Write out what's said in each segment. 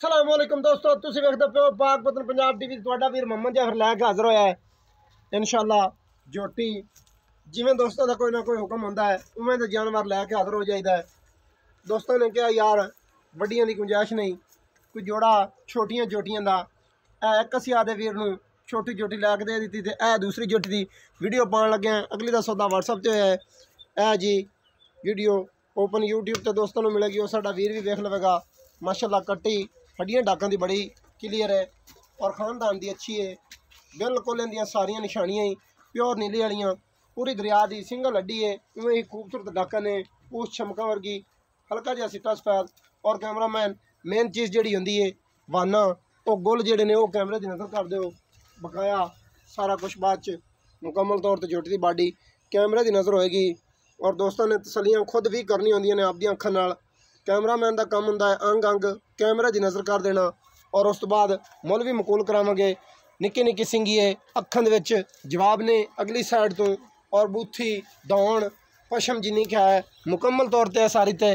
अस्सलामुअलैकुम दोस्तों, तुसीं वेखदे पिओ पाक वतन पंजाब टीवी। तुहाडा वीर मोहम्मद जाफर लैके हाज़र होया है इंशाअल्लाह झोटी। जिवें दोस्तों का कोई ना कोई हुक्म होंदा है उवें दे जानवर लैके हाज़र हो जाइदा है। दोस्तों ने कहा यार वड्डियां दी गुंजाइश नहीं, कोई जोड़ा छोटियां झोटियां दा एक असी आदे वीर नूं छोटी झोटी लैके दे दी ते ए दूसरी झोटी दी वीडियो पाउण लगे हैं। अगली दा सौदा WhatsApp ते होया है। जी वीडियो ओपन YouTube ते दोस्तों नूं मिलेगी, वो साडा वीर भी वेख लवेगा। माशाअल्लाह कट्टी हड्डियां डाकां दी बड़ी क्लीयर है और खानदान दी अच्छी है। बिल्कुल इंदियां सारियां निशानियां ही प्योर नीली वालियां, पूरी दरिया दी सिंगल हड्डी है। उवें ही खूबसूरत डाकां ने, पूछ चमका वर्गी, हल्का जिहा सिट्टा सफैद। और कैमरामैन मेन चीज़ जिहड़ी हुंदी है वाना वो गुल जिहड़े ने वो कैमरे दी नज़र कर दिओ। बकाया सारा कुछ बाद च मुकम्मल तौर पर झोटी दी बाडी कैमरे दी नज़र होएगी। और दोस्तों ने तसलियां खुद भी करनी होंदियां ने आपदियां अखां नाल। कैमरामैन का काम हुंदा है अंग अंग कैमरे की नज़र कर देना। और उस तो बाद मुल भी मकूल करावांगे। निक्की निक्की सिंगिए अखां दे विच जवाब ने अगली साइड तो, और बूथी दौण पशम जिन्नी क्या है मुकम्मल तौर पर सारी ते।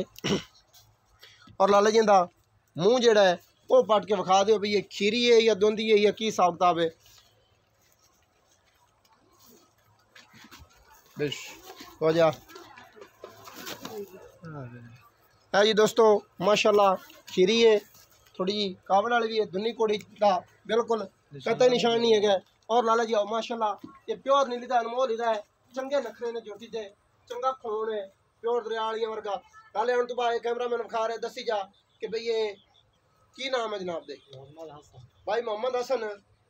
और लाला जी का मूँह जिहड़ा है वो पट के विखा दो भी ये खीरी है या दोंदी है या की हिसाब किताब है। बिश हो जा है जी दोस्तों, माशाल्लाह खीरी है, थोड़ी जी कावड़ वाली भी है। दुनी कोड़ी का बिल्कुल कतई निशान नहीं है। और लाला जी आओ माशाल्लाह ये प्योर नीली का अनमोल ही है। चंगे नखरे ने झोटी दे, चंगा खून है प्योर दरिया वाली वर्गा। लाले हम तो भाई कैमरा मैन विखा रहे, दसी जा कि भाई ये की नाम है जनाब दे? भाई मोहम्मद हसन।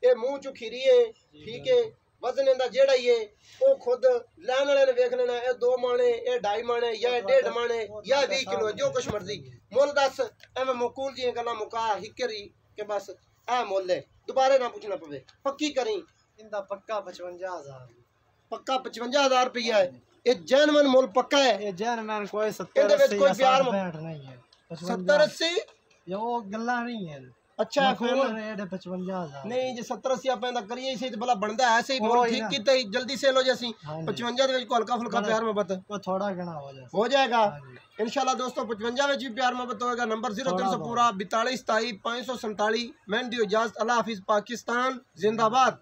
ये मूँह चो खीरी है, ठीक है। वजन इनका जेड़ा ही है वो खुद लैन वाले ने वेख लेना, ये 2 माणे, ये 2.5 माणे, या 1.5 माणे, या 20 किलो, जो कुछ मर्जी मुल दस। एवं मुकूल जी गल्ला मुका हिकरी के बस ए मुल है, दोबारा ना पूछना पवे। पक्की करी इनका पक्का 55,000, पक्का 55,000 रुपया है। ये जैनवन मुल पक्का है। ये जैनमैन कोई 70-80 कोई प्यार नहीं है। 70-80 ये वो गल्ला नहीं है। अच्छा फिर 55,000 नहीं जी 70-80 आप करिए इसे तो भला बनता है। ऐसे ही मोल ठीक कीते जल्दी सेल हो जासी। 55 दे को हल्का फुल्का प्यार मोहब्बत वो थोड़ा घना हो जाएगा इंशाल्लाह दोस्तों। 55 में भी प्यार मोहब्बत होगा। नंबर 0300 पूरा 42 27 547। मैं दी इजाजत। अल्लाह हाफिज। पाकिस्तान जिंदाबाद।